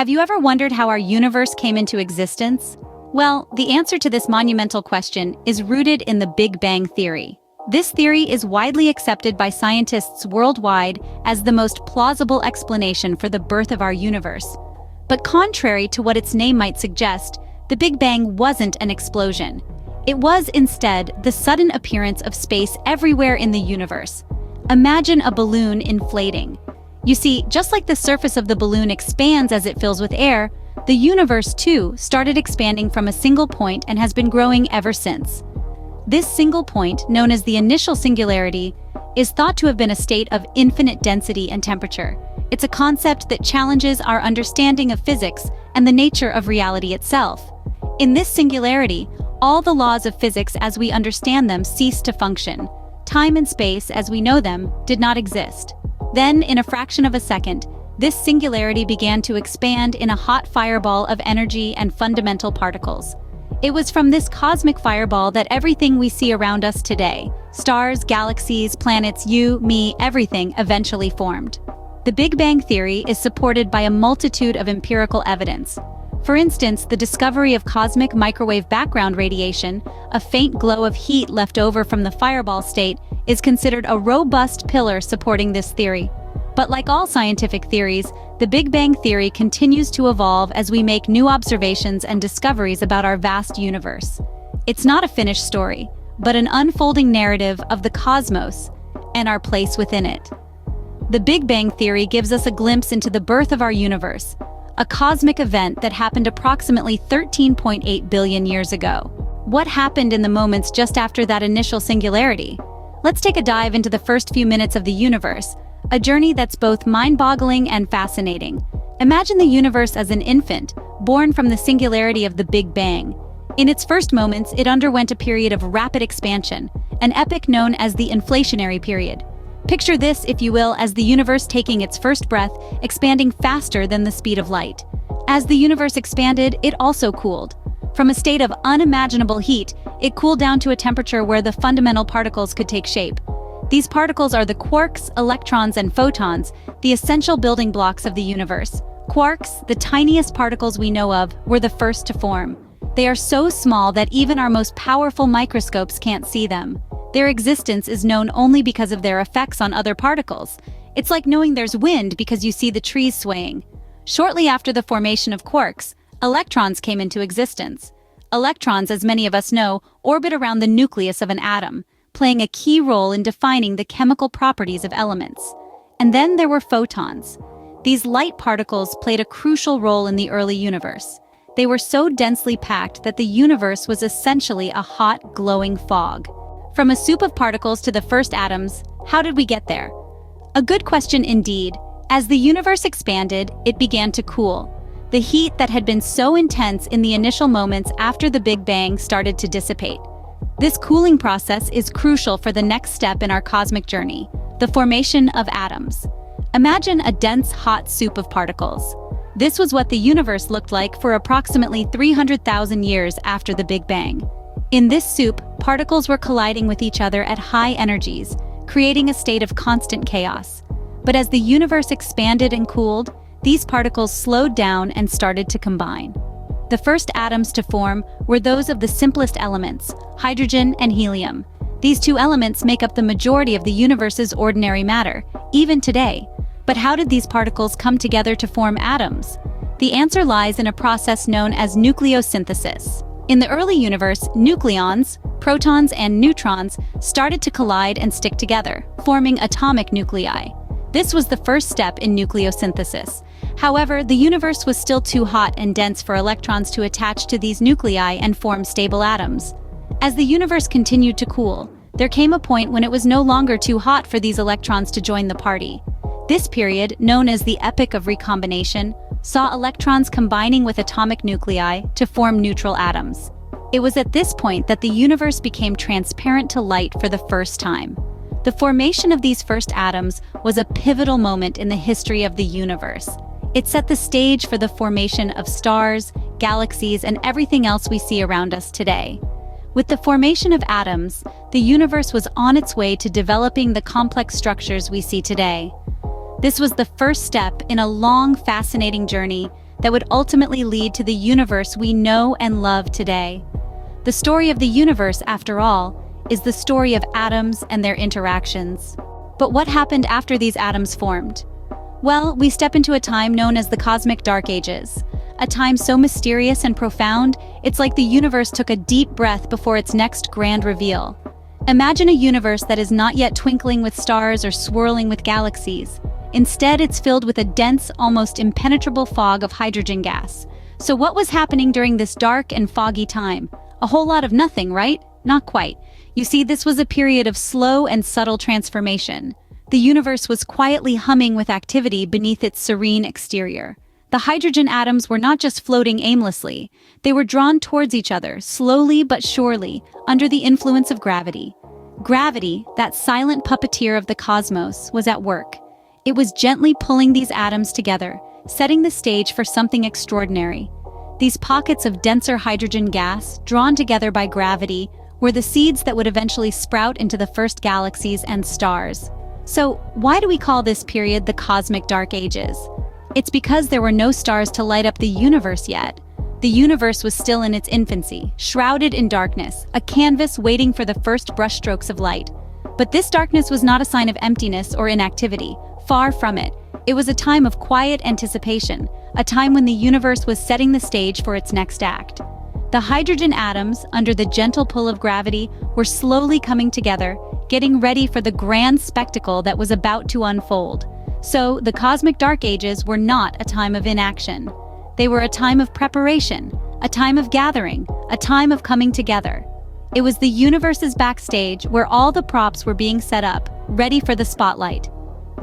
Have you ever wondered how our universe came into existence? Well, the answer to this monumental question is rooted in the Big Bang Theory. This theory is widely accepted by scientists worldwide as the most plausible explanation for the birth of our universe. But contrary to what its name might suggest, the Big Bang wasn't an explosion. It was instead the sudden appearance of space everywhere in the universe. Imagine a balloon inflating. You see, just like the surface of the balloon expands as it fills with air, the universe too started expanding from a single point and has been growing ever since. This single point, known as the initial singularity, is thought to have been a state of infinite density and temperature. It's a concept that challenges our understanding of physics and the nature of reality itself. In this singularity, all the laws of physics as we understand them ceased to function. Time and space, as we know them, did not exist. Then, in a fraction of a second, this singularity began to expand in a hot fireball of energy and fundamental particles. It was from this cosmic fireball that everything we see around us today, stars, galaxies, planets, you, me, everything, eventually formed. The Big Bang Theory is supported by a multitude of empirical evidence. For instance, the discovery of cosmic microwave background radiation, a faint glow of heat left over from the fireball state, is considered a robust pillar supporting this theory. But like all scientific theories, the Big Bang Theory continues to evolve as we make new observations and discoveries about our vast universe. It's not a finished story, but an unfolding narrative of the cosmos and our place within it. The Big Bang Theory gives us a glimpse into the birth of our universe, a cosmic event that happened approximately 13.8 billion years ago. What happened in the moments just after that initial singularity? Let's take a dive into the first few minutes of the universe, a journey that's both mind-boggling and fascinating. Imagine the universe as an infant, born from the singularity of the Big Bang. In its first moments, it underwent a period of rapid expansion, an epoch known as the inflationary period. Picture this, if you will, as the universe taking its first breath, expanding faster than the speed of light. As the universe expanded, it also cooled. From a state of unimaginable heat, it cooled down to a temperature where the fundamental particles could take shape. These particles are the quarks, electrons, and photons, the essential building blocks of the universe. Quarks, the tiniest particles we know of, were the first to form. They are so small that even our most powerful microscopes can't see them. Their existence is known only because of their effects on other particles. It's like knowing there's wind because you see the trees swaying. Shortly after the formation of quarks, electrons came into existence. Electrons, as many of us know, orbit around the nucleus of an atom, playing a key role in defining the chemical properties of elements. And then there were photons. These light particles played a crucial role in the early universe. They were so densely packed that the universe was essentially a hot, glowing fog. From a soup of particles to the first atoms, how did we get there? A good question indeed. As the universe expanded, it began to cool. The heat that had been so intense in the initial moments after the Big Bang started to dissipate. This cooling process is crucial for the next step in our cosmic journey, the formation of atoms. Imagine a dense, hot soup of particles. This was what the universe looked like for approximately 300,000 years after the Big Bang. In this soup, particles were colliding with each other at high energies, creating a state of constant chaos. But as the universe expanded and cooled, these particles slowed down and started to combine. The first atoms to form were those of the simplest elements, hydrogen and helium. These two elements make up the majority of the universe's ordinary matter, even today. But how did these particles come together to form atoms? The answer lies in a process known as nucleosynthesis. In the early universe, nucleons, protons and neutrons, started to collide and stick together, forming atomic nuclei. This was the first step in nucleosynthesis. However, the universe was still too hot and dense for electrons to attach to these nuclei and form stable atoms. As the universe continued to cool, there came a point when it was no longer too hot for these electrons to join the party. This period, known as the epoch of recombination, saw electrons combining with atomic nuclei to form neutral atoms. It was at this point that the universe became transparent to light for the first time. The formation of these first atoms was a pivotal moment in the history of the universe. It set the stage for the formation of stars, galaxies, and everything else we see around us today. With the formation of atoms, the universe was on its way to developing the complex structures we see today. This was the first step in a long, fascinating journey that would ultimately lead to the universe we know and love today. The story of the universe, after all, is the story of atoms and their interactions. But what happened after these atoms formed? Well, we step into a time known as the Cosmic Dark Ages. A time so mysterious and profound, it's like the universe took a deep breath before its next grand reveal. Imagine a universe that is not yet twinkling with stars or swirling with galaxies. Instead, it's filled with a dense, almost impenetrable fog of hydrogen gas. So what was happening during this dark and foggy time? A whole lot of nothing, right? Not quite. You see, this was a period of slow and subtle transformation. The universe was quietly humming with activity beneath its serene exterior. The hydrogen atoms were not just floating aimlessly, they were drawn towards each other, slowly but surely, under the influence of gravity. Gravity, that silent puppeteer of the cosmos, was at work. It was gently pulling these atoms together, setting the stage for something extraordinary. These pockets of denser hydrogen gas, drawn together by gravity, were the seeds that would eventually sprout into the first galaxies and stars. So, why do we call this period the Cosmic Dark Ages? It's because there were no stars to light up the universe yet. The universe was still in its infancy, shrouded in darkness, a canvas waiting for the first brushstrokes of light. But this darkness was not a sign of emptiness or inactivity. Far from it. It was a time of quiet anticipation, a time when the universe was setting the stage for its next act. The hydrogen atoms, under the gentle pull of gravity, were slowly coming together, getting ready for the grand spectacle that was about to unfold. So, the Cosmic Dark Ages were not a time of inaction. They were a time of preparation, a time of gathering, a time of coming together. It was the universe's backstage where all the props were being set up, ready for the spotlight.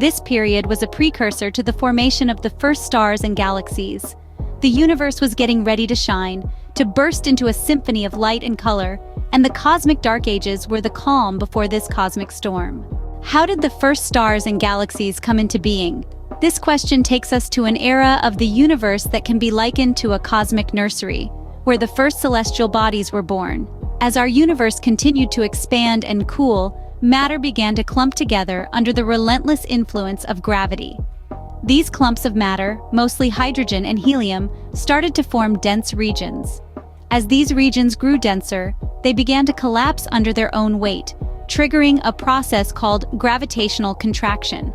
This period was a precursor to the formation of the first stars and galaxies. The universe was getting ready to shine, to burst into a symphony of light and color, and the Cosmic Dark Ages were the calm before this cosmic storm. How did the first stars and galaxies come into being? This question takes us to an era of the universe that can be likened to a cosmic nursery, where the first celestial bodies were born. As our universe continued to expand and cool, matter began to clump together under the relentless influence of gravity. These clumps of matter, mostly hydrogen and helium, started to form dense regions. As these regions grew denser, they began to collapse under their own weight, triggering a process called gravitational contraction.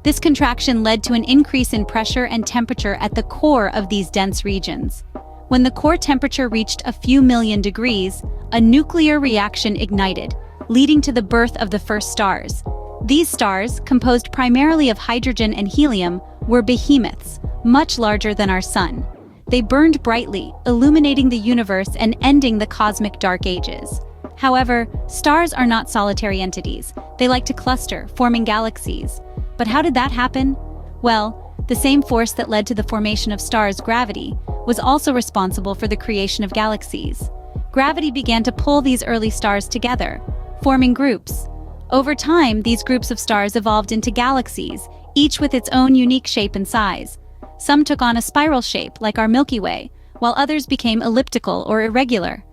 This contraction led to an increase in pressure and temperature at the core of these dense regions. When the core temperature reached a few million degrees, a nuclear reaction ignited, leading to the birth of the first stars. These stars, composed primarily of hydrogen and helium, were behemoths, much larger than our sun. They burned brightly, illuminating the universe and ending the Cosmic Dark Ages. However, stars are not solitary entities. They like to cluster, forming galaxies. But how did that happen? Well, the same force that led to the formation of stars, gravity, was also responsible for the creation of galaxies. Gravity began to pull these early stars together, forming groups. Over time, these groups of stars evolved into galaxies, each with its own unique shape and size. Some took on a spiral shape, like our Milky Way, while others became elliptical or irregular.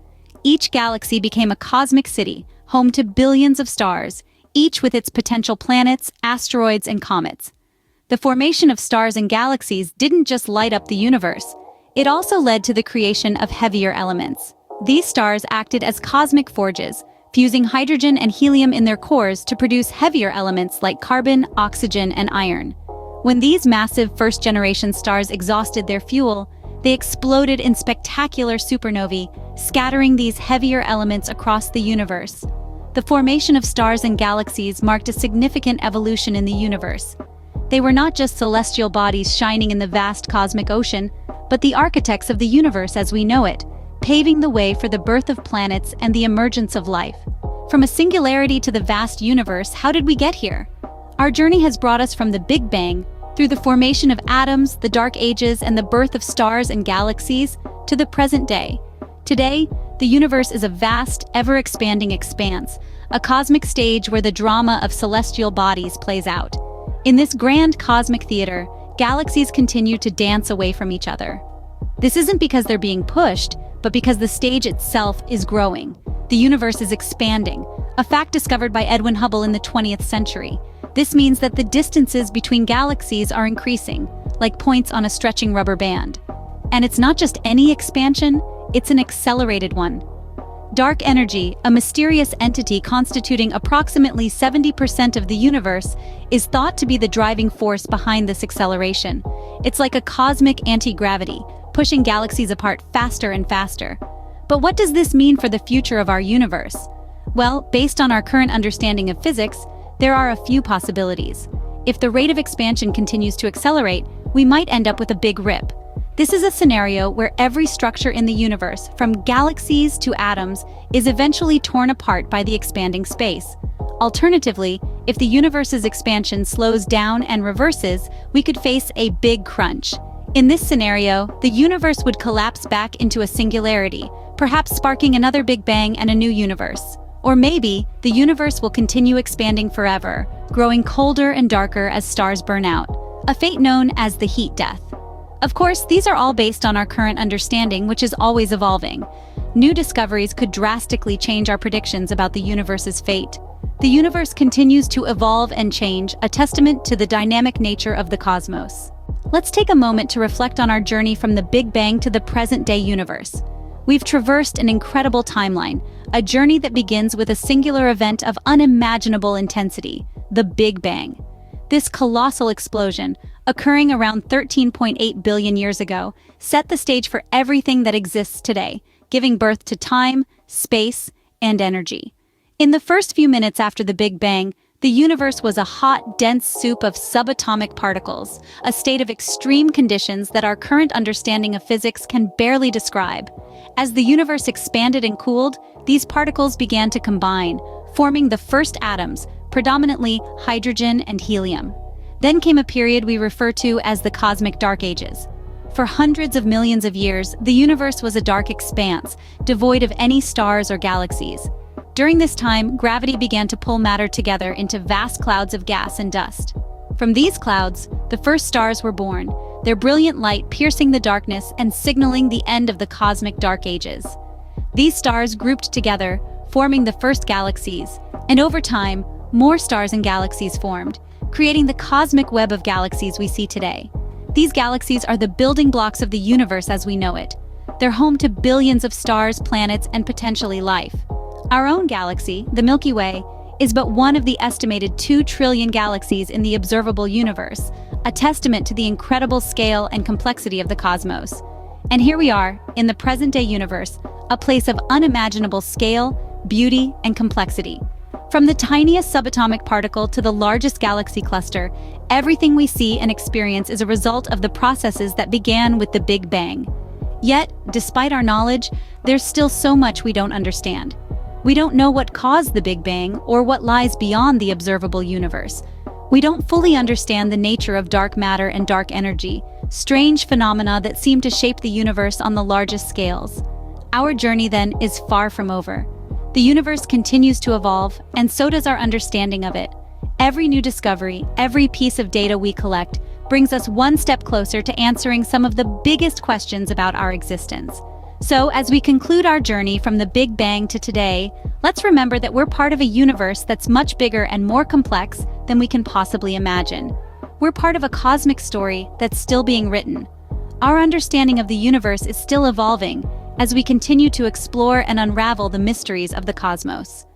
Each galaxy became a cosmic city, home to billions of stars, each with its potential planets, asteroids, and comets. The formation of stars and galaxies didn't just light up the universe, it also led to the creation of heavier elements. These stars acted as cosmic forges, fusing hydrogen and helium in their cores to produce heavier elements like carbon, oxygen, and iron. When these massive first-generation stars exhausted their fuel, they exploded in spectacular supernovae, scattering these heavier elements across the universe. The formation of stars and galaxies marked a significant evolution in the universe. They were not just celestial bodies shining in the vast cosmic ocean, but the architects of the universe as we know it, paving the way for the birth of planets and the emergence of life. From a singularity to the vast universe, how did we get here? Our journey has brought us from the Big Bang, through the formation of atoms, the Dark Ages, and the birth of stars and galaxies, to the present day. Today, the universe is a vast, ever-expanding expanse, a cosmic stage where the drama of celestial bodies plays out. In this grand cosmic theater, galaxies continue to dance away from each other. This isn't because they're being pushed, but because the stage itself is growing. The universe is expanding, a fact discovered by Edwin Hubble in the 20th century. This means that the distances between galaxies are increasing, like points on a stretching rubber band. And it's not just any expansion, it's an accelerated one. Dark energy, a mysterious entity constituting approximately 70% of the universe, is thought to be the driving force behind this acceleration. It's like a cosmic anti-gravity, pushing galaxies apart faster and faster. But what does this mean for the future of our universe? Well, based on our current understanding of physics, there are a few possibilities. If the rate of expansion continues to accelerate, we might end up with a big rip. This is a scenario where every structure in the universe, from galaxies to atoms, is eventually torn apart by the expanding space. Alternatively, if the universe's expansion slows down and reverses, we could face a big crunch. In this scenario, the universe would collapse back into a singularity, perhaps sparking another Big Bang and a new universe. Or maybe, the universe will continue expanding forever, growing colder and darker as stars burn out, a fate known as the heat death. Of course, these are all based on our current understanding, which is always evolving. New discoveries could drastically change our predictions about the universe's fate. The universe continues to evolve and change, a testament to the dynamic nature of the cosmos. Let's take a moment to reflect on our journey from the Big Bang to the present-day universe. We've traversed an incredible timeline, a journey that begins with a singular event of unimaginable intensity, the Big Bang. This colossal explosion, occurring around 13.8 billion years ago, set the stage for everything that exists today, giving birth to time, space, and energy. In the first few minutes after the Big Bang, the universe was a hot, dense soup of subatomic particles, a state of extreme conditions that our current understanding of physics can barely describe. As the universe expanded and cooled, these particles began to combine, forming the first atoms, predominantly hydrogen and helium. Then came a period we refer to as the cosmic dark ages. For hundreds of millions of years, the universe was a dark expanse, devoid of any stars or galaxies. During this time, gravity began to pull matter together into vast clouds of gas and dust. From these clouds, the first stars were born, their brilliant light piercing the darkness and signaling the end of the cosmic dark ages. These stars grouped together, forming the first galaxies, and over time, more stars and galaxies formed, creating the cosmic web of galaxies we see today. These galaxies are the building blocks of the universe as we know it. They're home to billions of stars, planets, and potentially life. Our own galaxy, the Milky Way, is but one of the estimated 2 trillion galaxies in the observable universe, a testament to the incredible scale and complexity of the cosmos. And here we are, in the present-day universe, a place of unimaginable scale, beauty, and complexity. From the tiniest subatomic particle to the largest galaxy cluster, everything we see and experience is a result of the processes that began with the Big Bang. Yet, despite our knowledge, there's still so much we don't understand. We don't know what caused the Big Bang or what lies beyond the observable universe. We don't fully understand the nature of dark matter and dark energy, strange phenomena that seem to shape the universe on the largest scales. Our journey, then, is far from over. The universe continues to evolve, and so does our understanding of it. Every new discovery, every piece of data we collect, brings us one step closer to answering some of the biggest questions about our existence. So, as we conclude our journey from the Big Bang to today, let's remember that we're part of a universe that's much bigger and more complex than we can possibly imagine. We're part of a cosmic story that's still being written. Our understanding of the universe is still evolving as we continue to explore and unravel the mysteries of the cosmos.